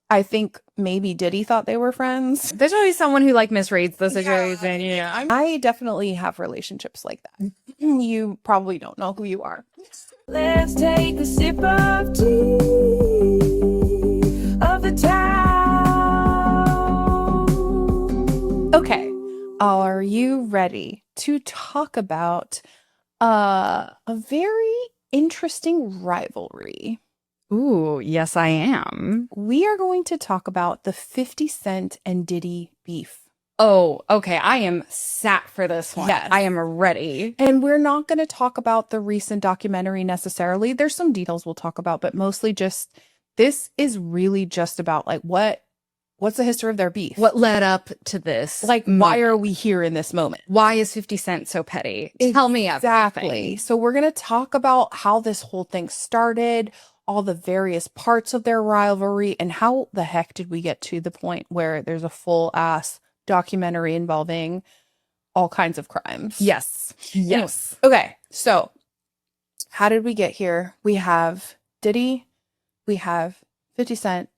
I think maybe Diddy thought they were friends. There's always someone who like misreads the situation. Yeah. I definitely have relationships like that. You probably don't know who you are. Let's take a sip of tea of the town. Okay, are you ready to talk about a very interesting rivalry? Ooh, yes, I am. We are going to talk about the 50 Cent and Diddy beef. Oh, okay. I am sat for this one. Yes. I am ready. And we're not going to talk about the recent documentary necessarily. There's some details we'll talk about, but mostly just this is really just about like what's the history of their beef? What led up to this? Like, why are we here in this moment? Why is 50 Cent so petty? Tell me Exactly. everything. So we're going to talk about how this whole thing started, all the various parts of their rivalry, and how the heck did we get to the point where there's a full ass documentary involving all kinds of crimes. Yes. Yes. Okay. So how did we get here? We have Diddy, we have 50 Cent,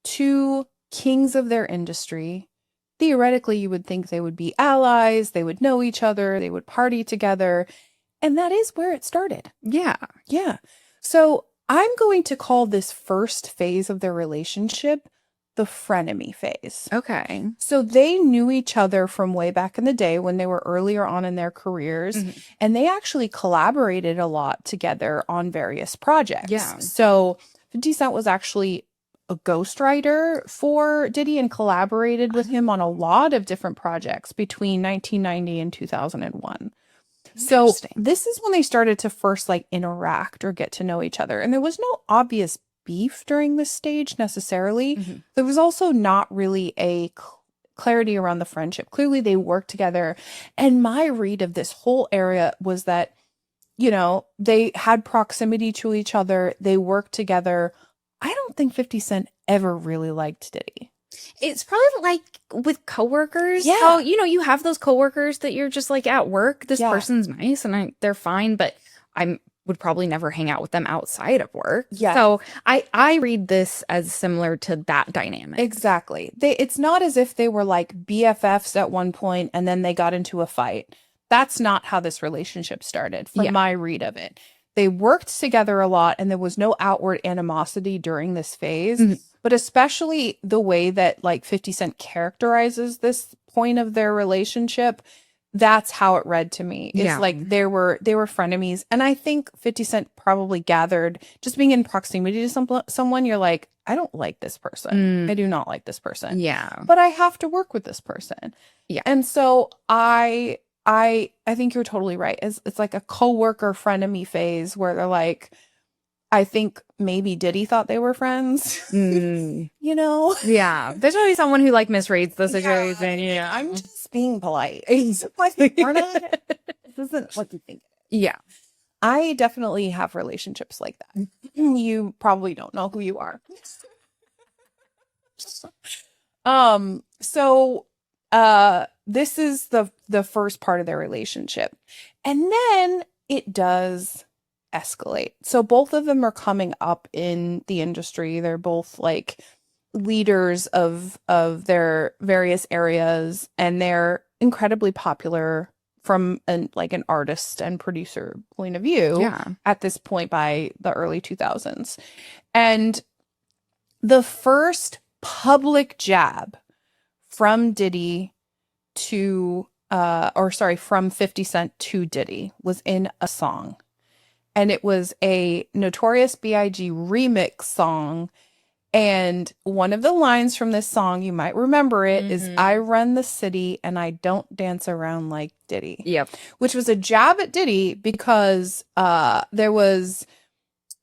two kings of their industry. Theoretically, you would think they would be allies, they would know each other, they would party together. And that is where it started. Yeah. Yeah. So I'm going to call this first phase of their relationship the frenemy phase. Okay. So they knew each other from way back in the day when they were earlier on in their careers, and they actually collaborated a lot together on various projects. Yeah. So 50 Cent was actually a ghostwriter for Diddy and collaborated with him on a lot of different projects between 1990 and 2001. So this is when they started to first like interact or get to know each other. And there was no obvious beef during this stage necessarily. There was also not really a clarity around the friendship. Clearly they worked together. And my read of this whole area was that, you know, they had proximity to each other. They worked together. I don't think 50 Cent ever really liked Diddy. It's probably like with coworkers. Yeah. How, you know, you have those coworkers that you're just like at work. This Yeah. person's nice and they're fine, but I would probably never hang out with them outside of work. Yeah. So I read this as similar to that dynamic. Exactly. It's not as if they were like BFFs at one point and then they got into a fight. That's not how this relationship started from my read of it. They worked together a lot and there was no outward animosity during this phase, but especially the way that like 50 Cent characterizes this point of their relationship, that's how it read to me. It's like they were frenemies. And I think 50 Cent probably gathered, just being in proximity to someone, you're like, I don't like this person. I do not like this person. Yeah. But I have to work with this person. Yeah. And so I think you're totally right. It's like a coworker frenemy phase where they're like, I think maybe Diddy thought they were friends. You know? Yeah. There's always someone who like misreads the situation. Yeah. I'm just being polite. We're not, this isn't what you think. Yeah. I definitely have relationships like that. You probably don't know who you are. So this is the first part of their relationship. And then it does escalate. So both of them are coming up in the industry. They're both like leaders of their various areas, and they're incredibly popular from an artist and producer point of view at this point by the early 2000s. And the first public jab from Diddy to from 50 Cent to Diddy was in a song. And it was a Notorious B.I.G. remix song. And one of the lines from this song, you might remember it, is I run the city and I don't dance around like Diddy. Yep. Which was a jab at Diddy because there was,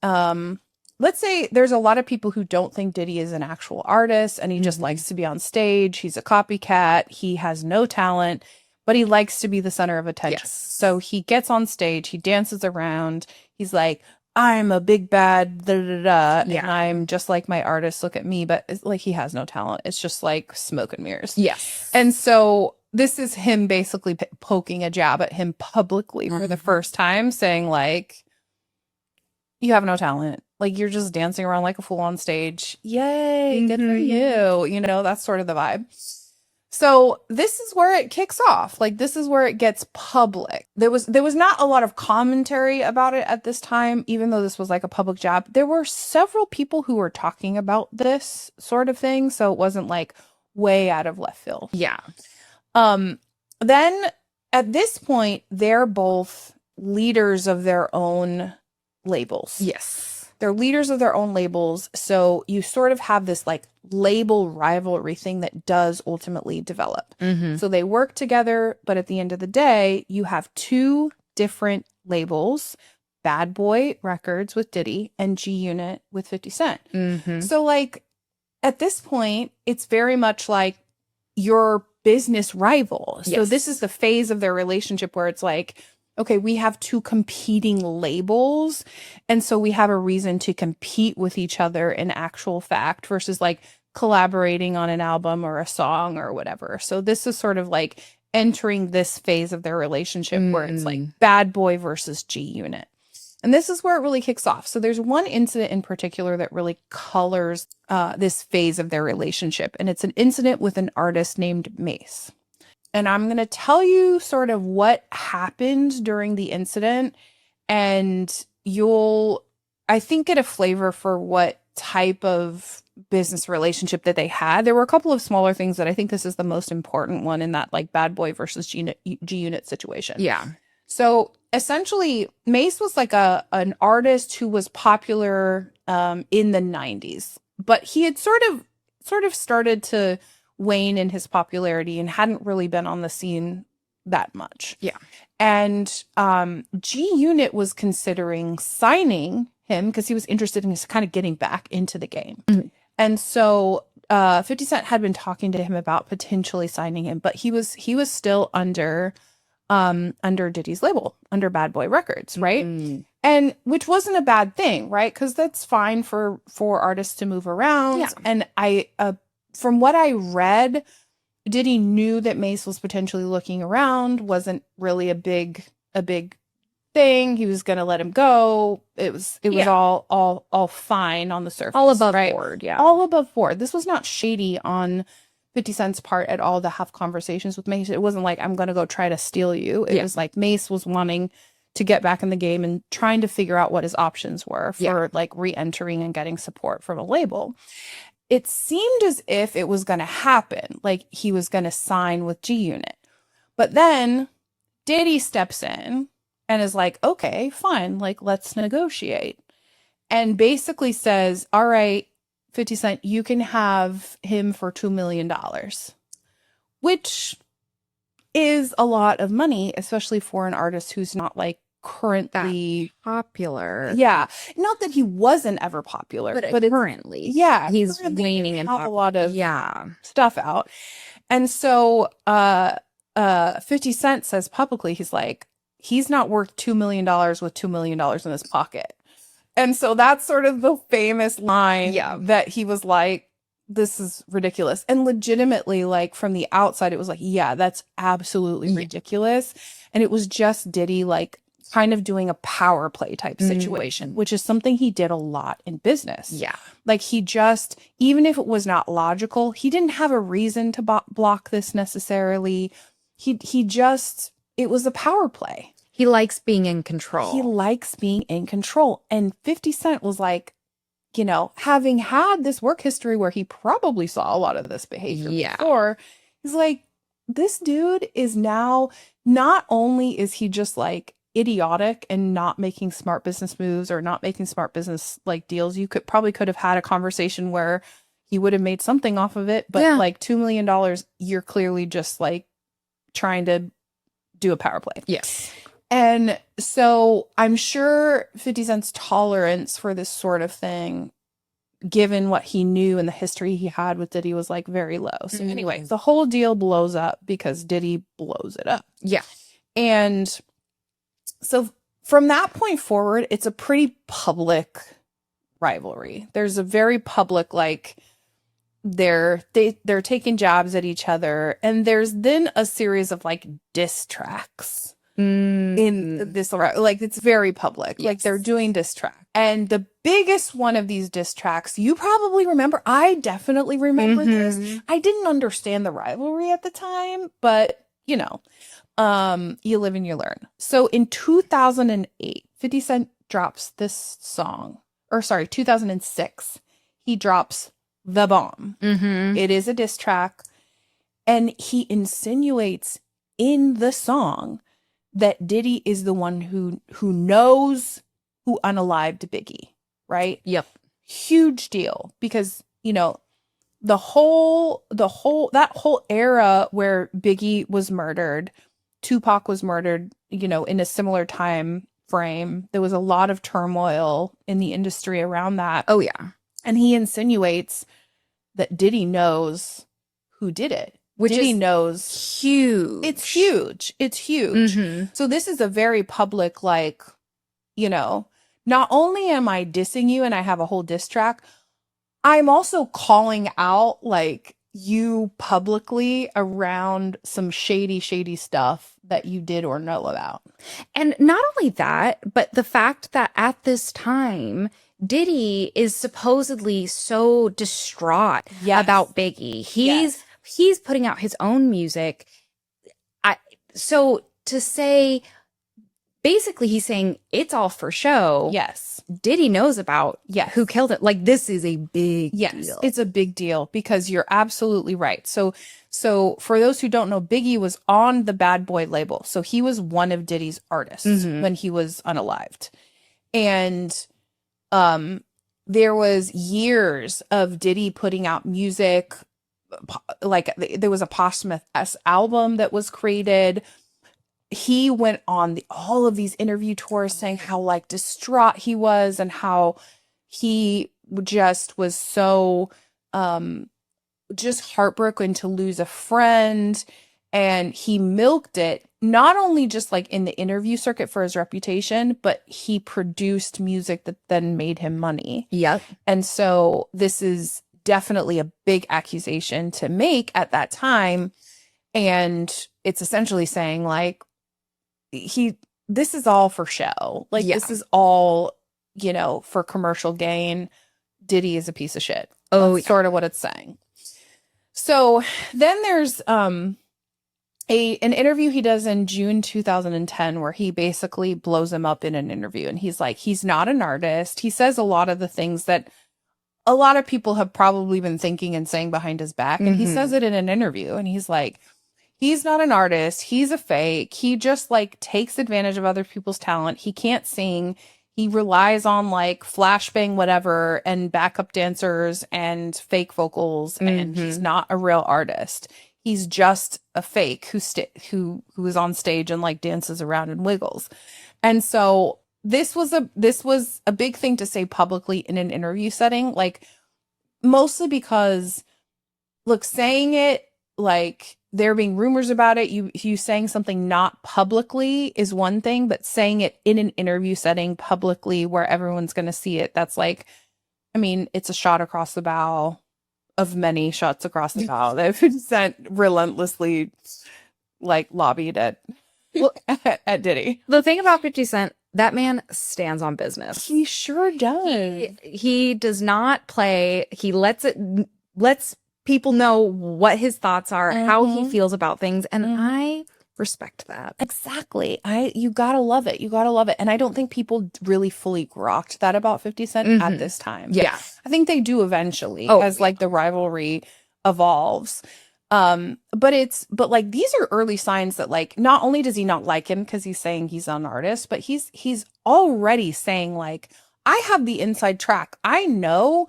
let's say there's a lot of people who don't think Diddy is an actual artist and he just likes to be on stage. He's a copycat. He has no talent, but he likes to be the center of attention. Yes. So he gets on stage, he dances around. He's like, I'm a big bad and I'm just like my artist. Look at me. But it's like he has no talent. It's just like smoke and mirrors. Yes. And so this is him basically poking a jab at him publicly for the first time, saying like, you have no talent. Like, you're just dancing around like a fool on stage. Yay, good for Mhm. you. You know, that's sort of the vibe. So this is where it kicks off. Like, this is where it gets public. There was not a lot of commentary about it at this time, even though this was like a public jab. There were several people who were talking about this sort of thing, so it wasn't like way out of left field. Yeah. Then at this point, they're both leaders of their own labels. Yes. They're leaders of their own labels. So you sort of have this like label rivalry thing that does ultimately develop. Mm-hmm. So they work together, but at the end of the day, you have two different labels, Bad Boy Records with Diddy and G Unit with 50 Cent. Mm-hmm. So like at this point, it's very much like your business rival. So Yes. this is the phase of their relationship where it's like, okay, we have two competing labels, and so we have a reason to compete with each other in actual fact versus like collaborating on an album or a song or whatever. So this is sort of like entering this phase of their relationship where it's like Bad Boy versus G Unit. And this is where it really kicks off. So there's one incident in particular that really colors this phase of their relationship. And it's an incident with an artist named Mace. And I'm going to tell you sort of what happened during the incident. And you'll, I think, get a flavor for what type of business relationship that they had. There were a couple of smaller things that I think this is the most important one in that like Bad Boy versus G Unit situation. Yeah. So essentially, Mace was like an artist who was popular in the 90s, but he had sort of started to wane in his popularity and hadn't really been on the scene that much. Yeah. And G Unit was considering signing him because he was interested in just kind of getting back into the game. Mhm. And so 50 Cent had been talking to him about potentially signing him, but he was still under Diddy's label, under Bad Boy Records, right? Mm. And which wasn't a bad thing, right? Because that's fine for artists to move around. Yeah. And I from what I read, Diddy knew that Mace was potentially looking around, wasn't really a big thing. He was gonna let him go. It was Yeah. all fine on the surface. All above right? board. Yeah. All above board. This was not shady on 50 Cent's part at all to have conversations with Mace. It wasn't like, I'm going to go try to steal you. It Yeah. was like Mace was wanting to get back in the game and trying to figure out what his options were for like re-entering and getting support from a label. It seemed as if it was going to happen, like he was going to sign with G Unit. But then Diddy steps in and is like, okay, fine, like let's negotiate. And basically says, all right, 50 Cent, you can have him for $2 million, which is a lot of money, especially for an artist who's not like currently Popular. Yeah. Not that he wasn't ever popular, but it's currently. yeah, He's currently waning in have a lot of Yeah. stuff out. And so 50 Cent says publicly, he's like, he's not worth $2 million with $2 million in his pocket. And so that's sort of the famous line that he was like, this is ridiculous. And legitimately, like from the outside, it was like, yeah, that's absolutely ridiculous. And it was just Diddy like kind of doing a power play type situation, which is something he did a lot in business. Yeah. Like he just, even if it was not logical, he didn't have a reason to block this necessarily. He just, it was a power play. He likes being in control. He likes being in control. And 50 Cent was like, you know, having had this work history where he probably saw a lot of this behavior before, he's like, this dude is now, not only is he just like idiotic and not making smart business moves or not making smart business like deals, you could have had a conversation where he would have made something off of it, but like $2 million, you're clearly just like trying to do a power play. Yes. And so I'm sure 50 Cent's tolerance for this sort of thing, given what he knew and the history he had with Diddy, was like very low. So anyway, the whole deal blows up because Diddy blows it up. Yeah. And so from that point forward, it's a pretty public rivalry. There's a very public, like, they're taking jabs at each other. And there's then a series of like diss tracks in this, like, it's very public. Like, they're doing diss track. And the biggest one of these diss tracks, you probably remember. I definitely remember this. I didn't understand the rivalry at the time, but you know, you live and you learn. So in 2008, 50 Cent drops this song, or sorry, 2006, he drops The Bomb. It is a diss track, and he insinuates in the song that Diddy is the one who knows who unalived Biggie, right? Yep. Huge deal, because, you know, that whole era where Biggie was murdered, Tupac was murdered, you know, in a similar time frame. There was a lot of turmoil in the industry around that. Oh yeah. And he insinuates that Diddy knows who did it. Which Diddy is knows. huge. It's huge. It's huge. So this is a very public, like, you know, not only am I dissing you and I have a whole diss track, I'm also calling out, like, you publicly around some shady stuff that you did or know about. And not only that, but the fact that at this time, Diddy is supposedly so distraught about Biggie. He's putting out his own music. So to say, basically he's saying it's all for show. Yes. Diddy knows about who killed it. Like, this is a big deal. It's a big deal, because you're absolutely right. So for those who don't know, Biggie was on the Bad Boy label. So he was one of Diddy's artists when he was unalived. And there was years of Diddy putting out music. Like, there was a posthumous album that was created. He went on all of these interview tours saying how, like, distraught he was and how he just was so just heartbroken to lose a friend. And he milked it, not only just like in the interview circuit for his reputation, but he produced music that then made him money. Yep. And so this is definitely a big accusation to make at that time. And it's essentially saying, like, this is all for show. Like, this is all, you know, for commercial gain. Diddy is a piece of shit. That's sort of what it's saying. So then there's an interview he does in June 2010 where he basically blows him up in an interview, and he's like, he's not an artist. He says a lot of the things that a lot of people have probably been thinking and saying behind his back, and he says it in an interview, and he's like, he's not an artist. He's a fake. He just, like, takes advantage of other people's talent. He can't sing. He relies on, like, flashbang whatever and backup dancers and fake vocals, and he's not a real artist. He's just a fake who is on stage and, like, dances around and wiggles. And so this was a big thing to say publicly in an interview setting, like, mostly because, look, saying it, like, there being rumors about it, you saying something not publicly is one thing, but saying it in an interview setting publicly where everyone's going to see it, that's like, I mean, it's a shot across the bow of many shots across the bow that 50 Cent relentlessly, like, lobbied at Diddy. The thing about 50 Cent, that man stands on business. He sure does. He does not play. He lets people know what his thoughts are, how he feels about things, and I respect that. Exactly. You gotta love it. You gotta love it. And I don't think people really fully grokked that about 50 Cent at this time. Yeah. I think they do eventually as like the rivalry evolves. But like, these are early signs that, like, not only does he not like him because he's saying he's an artist, but he's already saying, like, I have the inside track. I know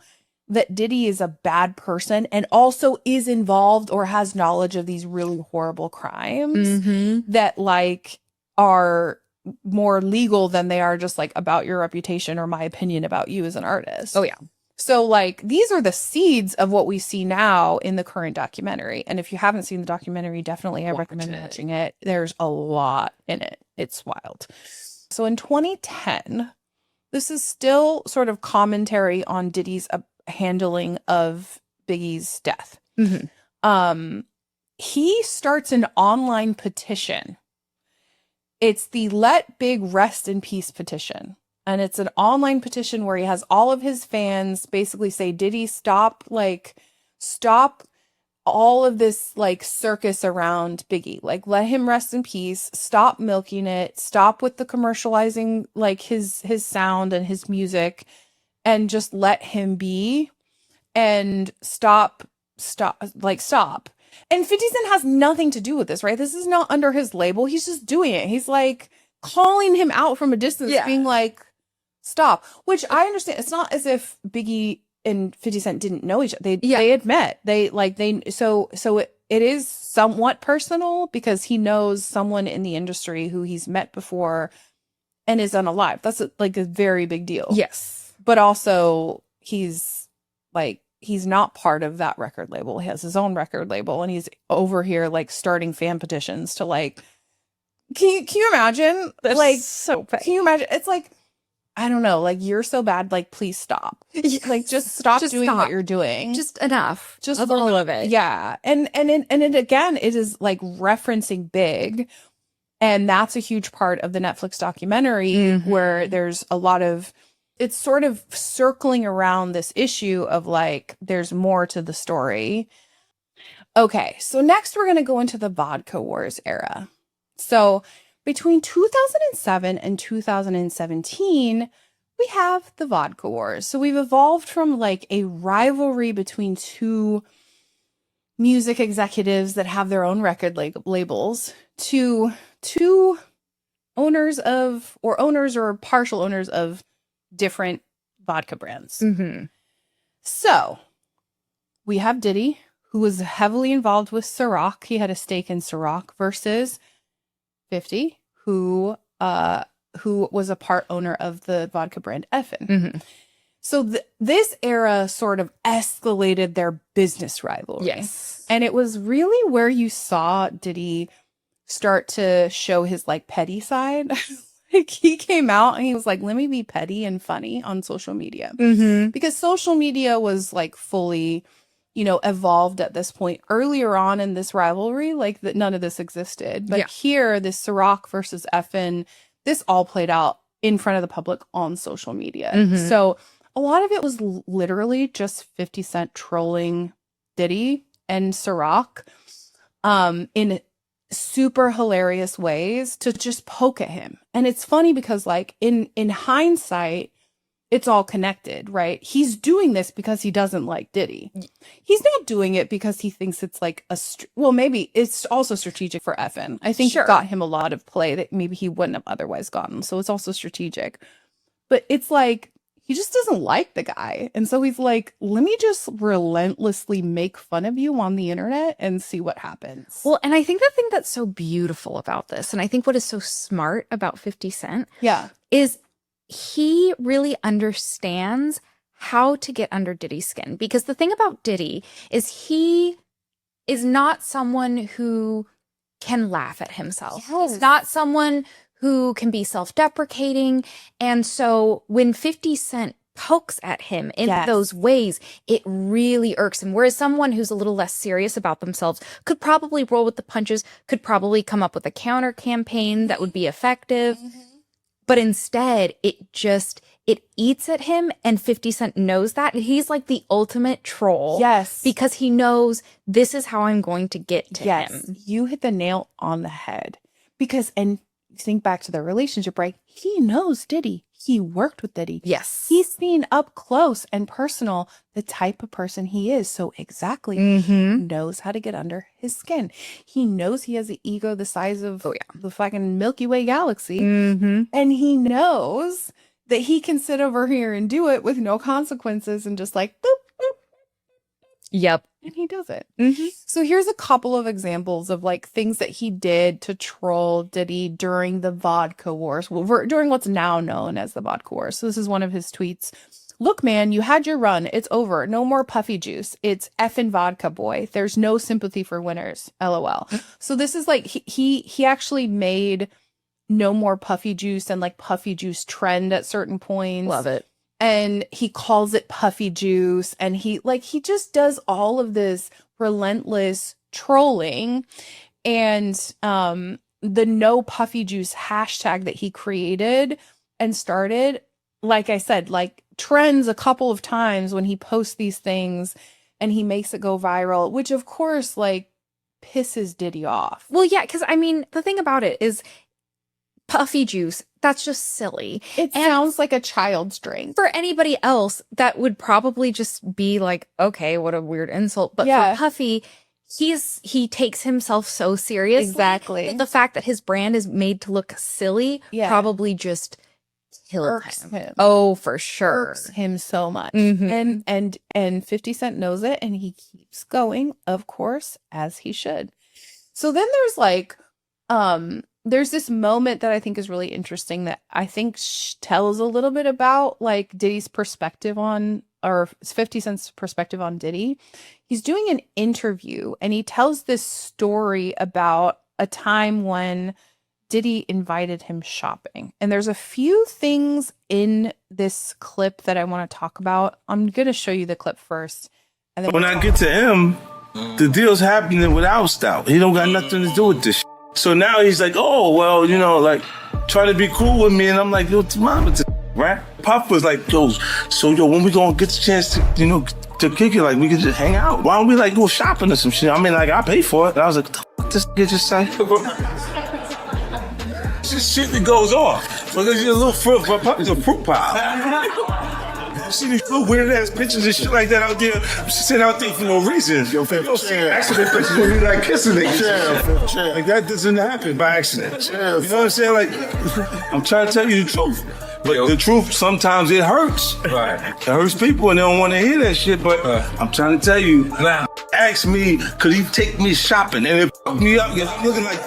that Diddy is a bad person and also is involved or has knowledge of these really horrible crimes that, like, are more legal than they are just, like, about your reputation or my opinion about you as an artist. Oh, yeah. So, like, these are the seeds of what we see now in the current documentary. And if you haven't seen the documentary, definitely I recommend watching it. There's a lot in it. It's wild. So in 2010, this is still sort of commentary on Diddy's handling of Biggie's death. He starts an online petition It's the Let Big Rest in Peace petition. And it's an online petition where he has all of his fans basically say, Diddy, stop all of this like circus around Biggie. Like, let him rest in peace. Stop milking it. Stop with the commercializing like his sound and his music, and just let him be. And stop. And 50 Cent has nothing to do with this, right? This is not under his label. He's just doing it. He's like calling him out from a distance, being like, stop. Which I understand. It's not as if Biggie and 50 Cent didn't know each other. They had met. So it is somewhat personal because he knows someone in the industry who he's met before and is unalive. That's like a very big deal. Yes. But also he's not part of that record label. He has his own record label, and he's over here like starting fan petitions to like, can you imagine? That's like, so bad. Can you imagine? It's like, I don't know, like, you're so bad, like, please stop. Like, just stop doing what you're doing. Just enough. Just of all of it. Yeah. And it again, it is like referencing Big. And that's a huge part of the Netflix documentary where there's a lot of, it's sort of circling around this issue of like, there's more to the story. Okay. So next we're going to go into the Vodka Wars era. So between 2007 and 2017, we have the Vodka Wars. So we've evolved from like a rivalry between two music executives that have their own record labels to two owners or partial owners of different vodka brands. So we have Diddy, who was heavily involved with Ciroc. He had a stake in Ciroc, versus 50, who was a part owner of the vodka brand Effin. So this era sort of escalated their business rivalry. Yes. And it was really where you saw Diddy start to show his like petty side. Like, he came out and he was like, let me be petty and funny on social media. Because social media was like fully, evolved at this point. Earlier on in this rivalry, like that none of this existed. But here, this Ciroc versus Effin, this all played out in front of the public on social media. So a lot of it was literally just 50 Cent trolling Diddy and Ciroc in super hilarious ways to just poke at him. And it's funny because like in hindsight, it's all connected, right? He's doing this because he doesn't like Diddy. He's not doing it because he thinks it's like maybe it's also strategic for Effin. I think it got him a lot of play that maybe he wouldn't have otherwise gotten. So it's also strategic. But it's like, he just doesn't like the guy. And so he's like, let me just relentlessly make fun of you on the internet and see what happens. Well, and I think the thing that's so beautiful about this, and I think what is so smart about 50 Cent, is he really understands how to get under Diddy's skin. Because the thing about Diddy is he is not someone who can laugh at himself. He's not someone who can be self-deprecating. And so when 50 Cent pokes at him in those ways, it really irks him. Whereas someone who's a little less serious about themselves could probably roll with the punches, could probably come up with a counter campaign that would be effective. But instead, it eats at him, and 50 Cent knows that. And he's like the ultimate troll. Yes. Because he knows this is how I'm going to get to him. You hit the nail on the head. Because, and think back to their relationship, right? He knows Diddy. He worked with Diddy. Yes. He's seen up close and personal the type of person he is. So exactly knows how to get under his skin. He knows he has an ego the size of the fucking Milky Way galaxy. And he knows that he can sit over here and do it with no consequences and just like, boop, boop. Yep. And he does it. So here's a couple of examples of like things that he did to troll Diddy during the Vodka Wars. Well, during what's now known as the Vodka Wars. So this is one of his tweets. Look, man, you had your run. It's over. No more puffy juice. It's effing vodka, boy. There's no sympathy for winners. LOL. So this is like he actually made no more puffy juice and like puffy juice trend at certain points. Love it. And he calls it puffy juice, and he just does all of this relentless trolling. And the no puffy juice hashtag that he created and started, like I said, like trends a couple of times when he posts these things and he makes it go viral, which of course like pisses Diddy off. Well, yeah, because I mean, the thing about it is puffy juice, that's just silly. It sounds like a child's drink. For anybody else, that would probably just be like, okay, what a weird insult. But Yeah. for Puffy, he takes himself so seriously. Exactly. That the fact that his brand is made to look silly probably just kills Irks him. Oh, for sure. Irks him so much. Mhm. And 50 Cent knows it, and he keeps going, of course, as he should. So then there's like there's this moment that I think is really interesting that I think tells a little bit about like Diddy's perspective on, or 50 Cent's perspective on Diddy. He's doing an interview and he tells this story about a time when Diddy invited him shopping. And there's a few things in this clip that I want to talk about. I'm going to show you the clip first. And then when I get to him, the deal's happening without Stout. He don't got nothing to do with this. So now he's like, oh, well, you know, like, trying to be cool with me. And I'm like, yo, mama, right? Pop was like, yo, so, when we gonna get the chance to, you know, to kick it, like, we can just hang out. Why don't we, like, go shopping or some shit? I mean, like, I pay for it. And I was like, what the fuck this nigga just say? It's just shit that goes off. Because you're a little fruit pile. You see these little weird ass pictures and shit like that out there, sitting out there for no reason. Yo, fam, accident pictures when you like kissing niggas. Like that doesn't happen by accident. You know what I'm saying? Like, I'm trying to tell you the truth. But the truth, sometimes it hurts. Right. It hurts people and they don't want to hear that shit. But I'm trying to tell you, ask me, could he take me shopping? And it fucked me up. You're looking like,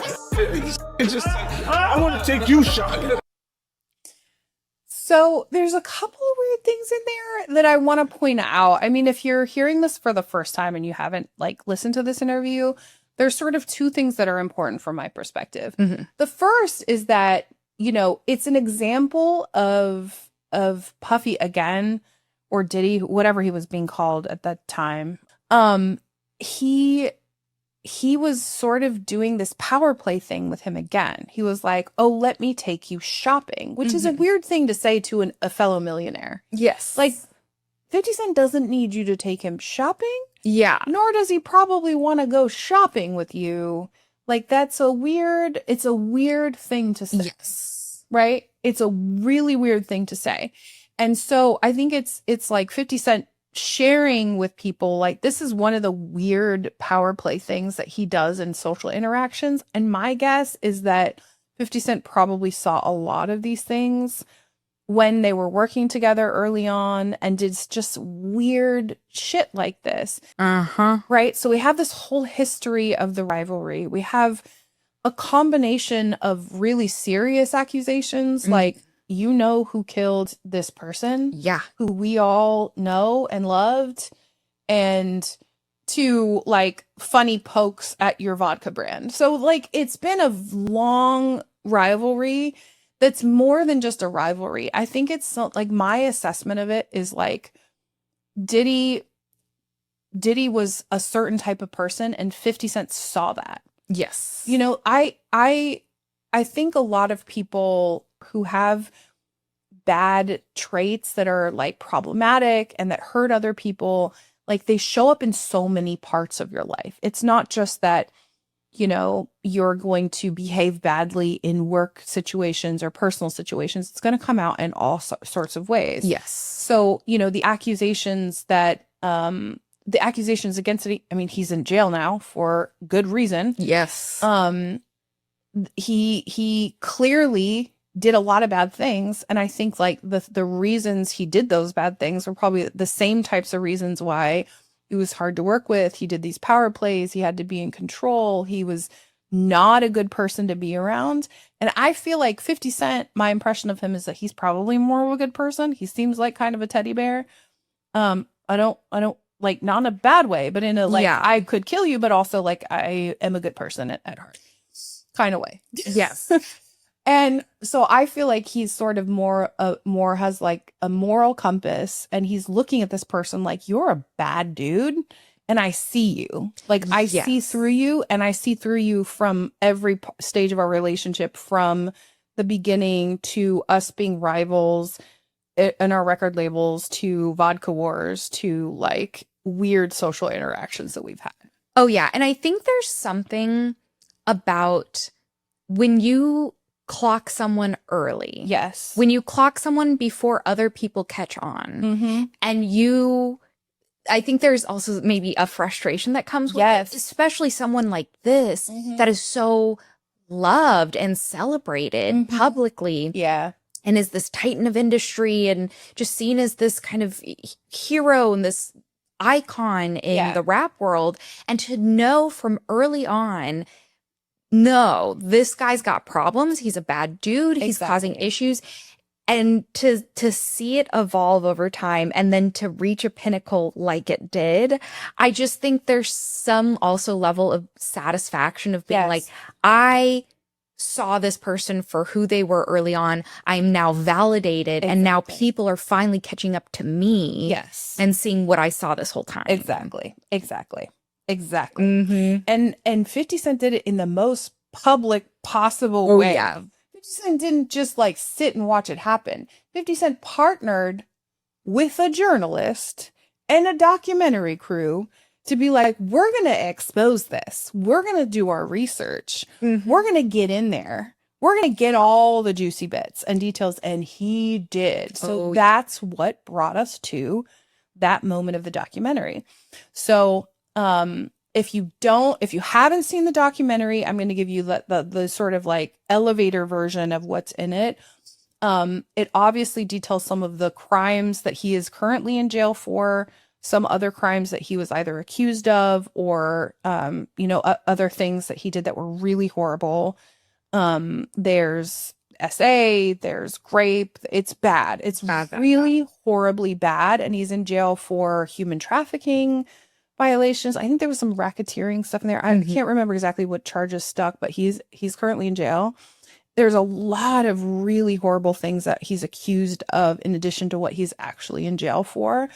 it's just like, I want to take you shopping. So there's a couple of weird things in there that I want to point out. I mean, if you're hearing this for the first time and you haven't like listened to this interview, there's sort of two things that are important from my perspective. Mhm. The first is that, you know, it's an example of Puffy again, or Diddy, whatever he was being called at that time. He was sort of doing this power play thing with him again. He was like, oh, let me take you shopping, which is a weird thing to say to a fellow millionaire. Yes. Like, 50 Cent doesn't need you to take him shopping. Yeah. Nor does he probably want to go shopping with you. Like, it's a weird thing to say. Yes. Right? It's a really weird thing to say. And so I think it's like 50 Cent sharing with people, like, this is one of the weird power play things that he does in social interactions. And my guess is that 50 Cent probably saw a lot of these things when they were working together early on and did just weird shit like this. Right? So we have this whole history of the rivalry. We have a combination of really serious accusations, like, you know who killed this person, who we all know and loved, and to like funny pokes at your vodka brand. So like, it's been a long rivalry that's more than just a rivalry. I think it's like, my assessment of it is like, Diddy was a certain type of person and 50 Cent saw that. Yes. You know, I think a lot of people who have bad traits that are like problematic and that hurt other people, like, they show up in so many parts of your life. It's not just that, you know, you're going to behave badly in work situations or personal situations. It's going to come out in all sorts of ways. Yes. So, you know, the accusations against it, I mean, he's in jail now for good reason. Yes. He clearly did a lot of bad things, and I think like the reasons he did those bad things were probably the same types of reasons why it was hard to work with. He did these power plays, he had to be in control, he was not a good person to be around. And I feel like 50 Cent, my impression of him is that he's probably more of a good person. He seems like kind of a teddy bear. I don't like, not in a bad way, but in a like, I could kill you, but also like, I am a good person at heart kind of way. Yes. And so I feel like he's sort of more has like a moral compass, and he's looking at this person like, you're a bad dude and I see you. Like, I see through you, and I see through you from every stage of our relationship, from the beginning to us being rivals in our record labels, to vodka wars, to like weird social interactions that we've had. Oh, yeah. And I think there's something about when you clock someone early. Yes. When you clock someone before other people catch on. And I think there's also maybe a frustration that comes with it, especially someone like this that is so loved and celebrated publicly. Yeah. And is this titan of industry and just seen as this kind of hero and this icon in the rap world. And to know from early on, no, this guy's got problems. He's a bad dude. He's causing issues. And to see it evolve over time and then to reach a pinnacle like it did, I just think there's some also level of satisfaction of being like, I saw this person for who they were early on. I'm now validated and now people are finally catching up to me. Yes. And seeing what I saw this whole time. Exactly. And 50 Cent did it in the most public possible way. Yeah. 50 Cent didn't just like sit and watch it happen. 50 Cent partnered with a journalist and a documentary crew to be like, we're going to expose this. We're going to do our research. We're going to get in there. We're going to get all the juicy bits and details. And he did. So that's what brought us to that moment of the documentary. So, if you haven't seen the documentary, I'm going to give you the sort of like elevator version of what's in it. It obviously details some of the crimes that he is currently in jail for, some other crimes that he was either accused of or, other things that he did that were really horrible. There's SA, there's grape. It's bad. It's really horribly bad. And he's in jail for human trafficking violations. I think there was some racketeering stuff in there. I can't remember exactly what charges stuck, but he's currently in jail. There's a lot of really horrible things that he's accused of in addition to what he's actually in jail for.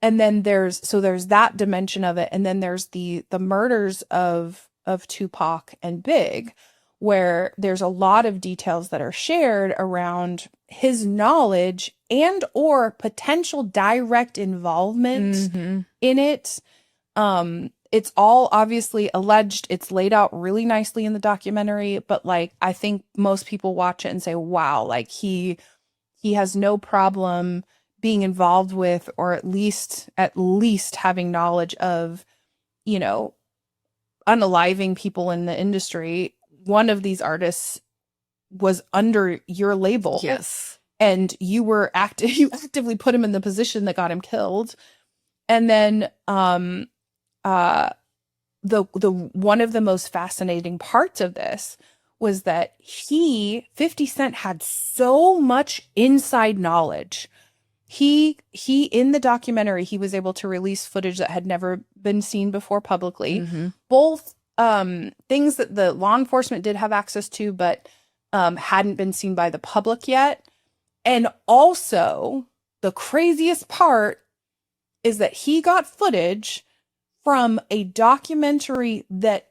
And then there's that dimension of it. And then there's the murders of Tupac and Big, where there's a lot of details that are shared around his knowledge and or potential direct involvement in it. It's all obviously alleged. It's laid out really nicely in the documentary, but like, I think most people watch it and say, wow, like he has no problem being involved with, or at least having knowledge of, unaliving people in the industry. One of these artists was under your label. Yes. And you actively put him in the position that got him killed. And then, the one of the most fascinating parts of this was that 50 Cent had so much inside knowledge. He in the documentary, he was able to release footage that had never been seen before publicly. Both things that the law enforcement did have access to, but hadn't been seen by the public yet. And also, the craziest part is that he got footage from a documentary that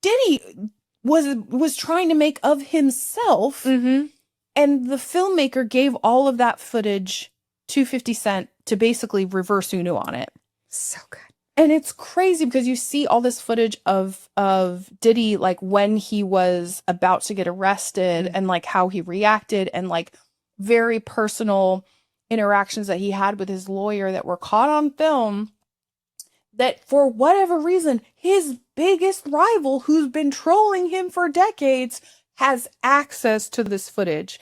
Diddy was trying to make of himself. And the filmmaker gave all of that footage to 50 Cent to basically reverse Uno on it. So good. And it's crazy because you see all this footage of Diddy, like when he was about to get arrested and like how he reacted and like very personal interactions that he had with his lawyer that were caught on film, that for whatever reason, his biggest rival, who's been trolling him for decades, has access to this footage.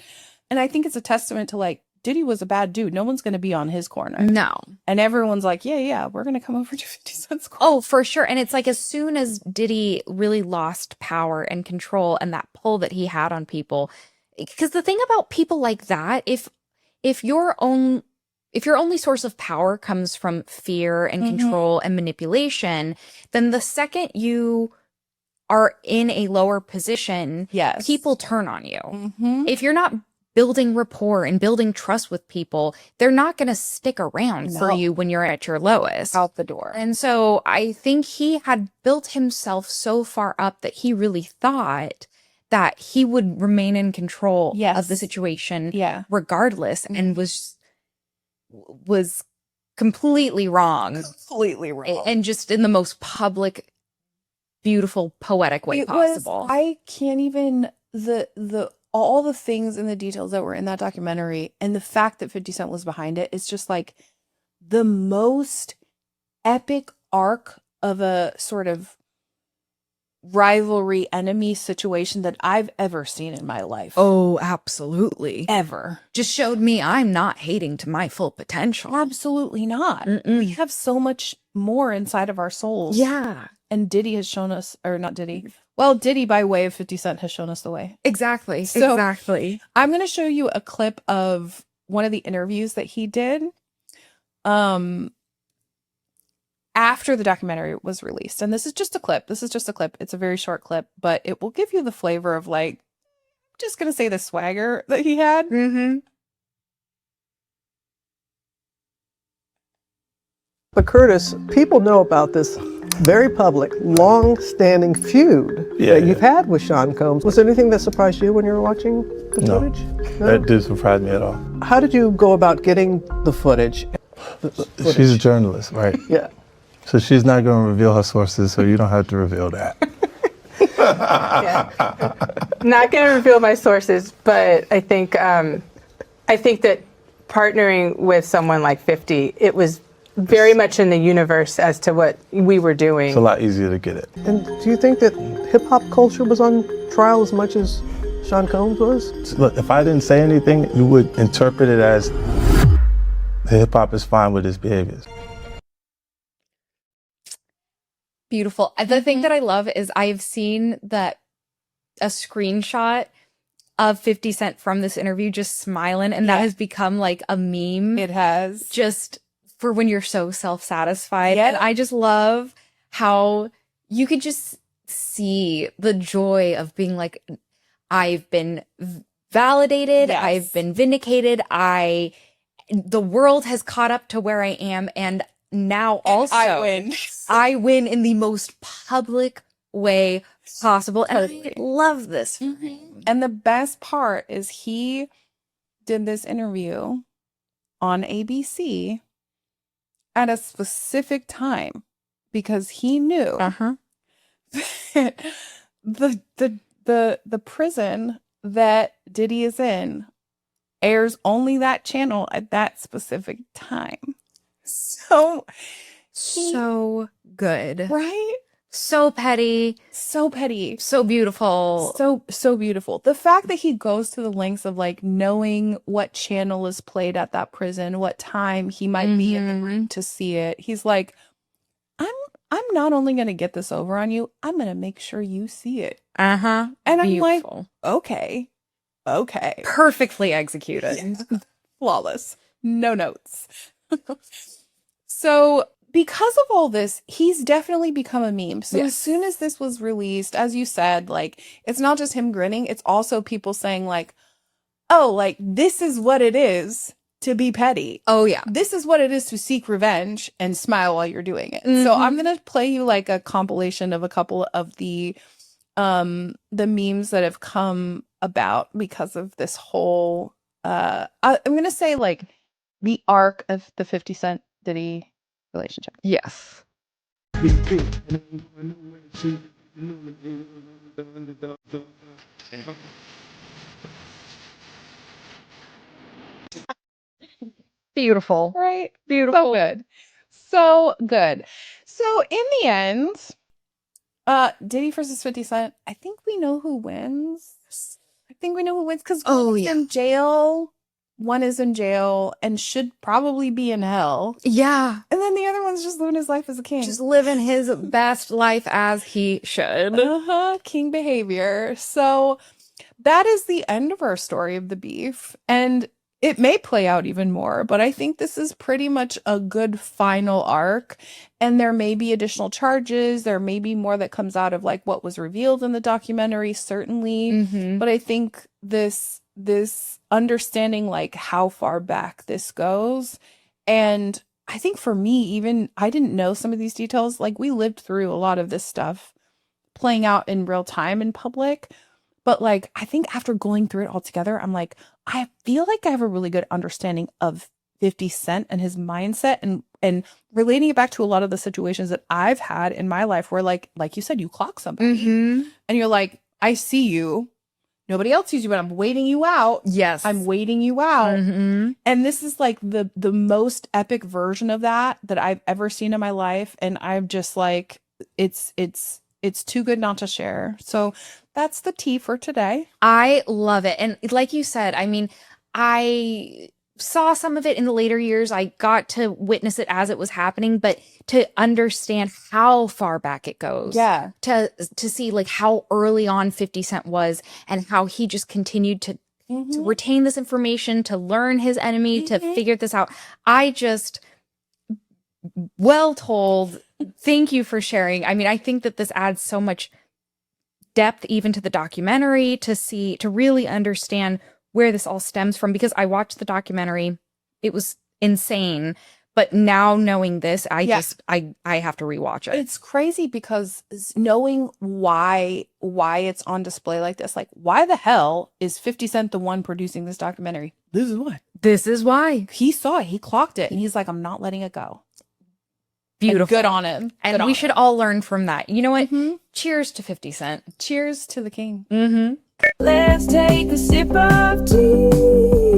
And I think it's a testament to like, Diddy was a bad dude. No one's going to be on his corner. No. And everyone's like, yeah, we're going to come over to 50 Cent's corner. Oh, for sure. And it's like as soon as Diddy really lost power and control and that pull that he had on people, because the thing about people like that, if your only source of power comes from fear and control and manipulation, then the second you are in a lower position, people turn on you. If you're not building rapport and building trust with people, they're not going to stick around for No. you when you're at your lowest. Out the door. And so I think he had built himself so far up that he really thought that he would remain in control of the Yes. situation Yeah. regardless, and was completely wrong Completely wrong. and just in the most public, beautiful, poetic way possible. I can't even all the things and the details that were in that documentary, and the fact that 50 Cent was behind it is just like the most epic arc of a sort of rivalry enemy situation that I've ever seen in my life. Oh, absolutely. Ever. Just showed me I'm not hating to my full potential. Absolutely not. Mm-mm. We have so much more inside of our souls. Yeah, And Diddy has shown us, or not Diddy. Well, Diddy by way of 50 Cent has shown us the way. exactly. So- exactly. I'm going to show you a clip of one of the interviews that he did after the documentary was released. And this is just a clip. It's a very short clip, but it will give you the flavor of, like, I'm just going to say the swagger that he had. Mm-hmm. But Curtis, people know about this very public, long-standing feud that you've had with Sean Combs. Was there anything that surprised you when you were watching the No. footage? That didn't surprise me at all. How did you go about getting the footage? She's a journalist, right? Yeah. So she's not going to reveal her sources, so you don't have to reveal that. Not going to reveal my sources, but I think that partnering with someone like 50, it was very much in the universe as to what we were doing. It's a lot easier to get it. And do you think that hip-hop culture was on trial as much as Sean Combs was? Look, if I didn't say anything, you would interpret it as the hip hop is fine with his behaviors. Beautiful. The thing that I love is I've seen a screenshot of 50 Cent from this interview just smiling, and that has become like a meme. It has. Just for when you're so self-satisfied. Yeah. And I just love how you could just see the joy of being like, I've been validated, Yes. I've been vindicated, the world has caught up to where I am, and now also I win. I win in the most public way possible. And I love this. And the best part is he did this interview on ABC at a specific time because he knew that the prison that Diddy is in airs only that channel at that specific time. So good. right? So petty. So petty. So beautiful. So beautiful. The fact that he goes to the lengths of like knowing what channel is played at that prison, what time he might be in the room to see it. He's like, I'm not only going to get this over on you, I'm going to make sure you see it. Uh-huh. And Beautiful. I'm like, okay. Perfectly executed. Flawless. No notes. So because of all this, he's definitely become a meme. So as soon as this was released, as you said, like, it's not just him grinning, it's also people saying like, oh, like, this is what it is to be petty. Oh, yeah. This is what it is to seek revenge and smile while you're doing it. So I'm going to play you like a compilation of a couple of the memes that have come about because of this whole, I'm going to say like the arc of the 50 Cent Diddy relationship. Yes. Beautiful. Right? Beautiful. So good. So good. So in the end, Diddy versus 50 Cent, I think we know who wins. Because Oh, one's yeah. in jail. One is in jail and should probably be in hell. Yeah. And then the other one's just living his life as a king. Just living his best life as he should. King behavior. So that is the end of our story of the beef. And it may play out even more, but I think this is pretty much a good final arc. And there may be additional charges. There may be more that comes out of like what was revealed in the documentary, certainly. Mhm. But I think this this understanding like how far back this goes. And I think for me, even I didn't know some of these details. Like we lived through a lot of this stuff playing out in real time in public. But like, I think after going through it all together, I'm like, I feel like I have a really good understanding of 50 Cent and his mindset and relating it back to a lot of the situations that I've had in my life where like you said, you clock somebody and you're like, I see you. Nobody else sees you, but I'm waiting you out. Yes. I'm waiting you out. And this is like the most epic version of that I've ever seen in my life. And I'm just like, it's too good not to share. So that's the tea for today. I love it. And like you said, I mean, I saw some of it in the later years. I got to witness it as it was happening, but to understand how far back it goes. Yeah. To see like how early on 50 Cent was and how he just continued to retain this information, to learn his enemy, to figure this out. I just, well told. Thank you for sharing. I mean, I think that this adds so much depth even to the documentary to really understand where this all stems from, because I watched the documentary. It was insane. But now knowing this, I have to rewatch it. It's crazy because knowing why it's on display like this, like why the hell is 50 Cent the one producing this documentary? This is why. This is why. He saw it. He clocked it. And he's like, I'm not letting it go. Beautiful. And good on him. And we should all learn from that. You know what? Cheers to 50 Cent. Cheers to the king. Let's take a sip of tea.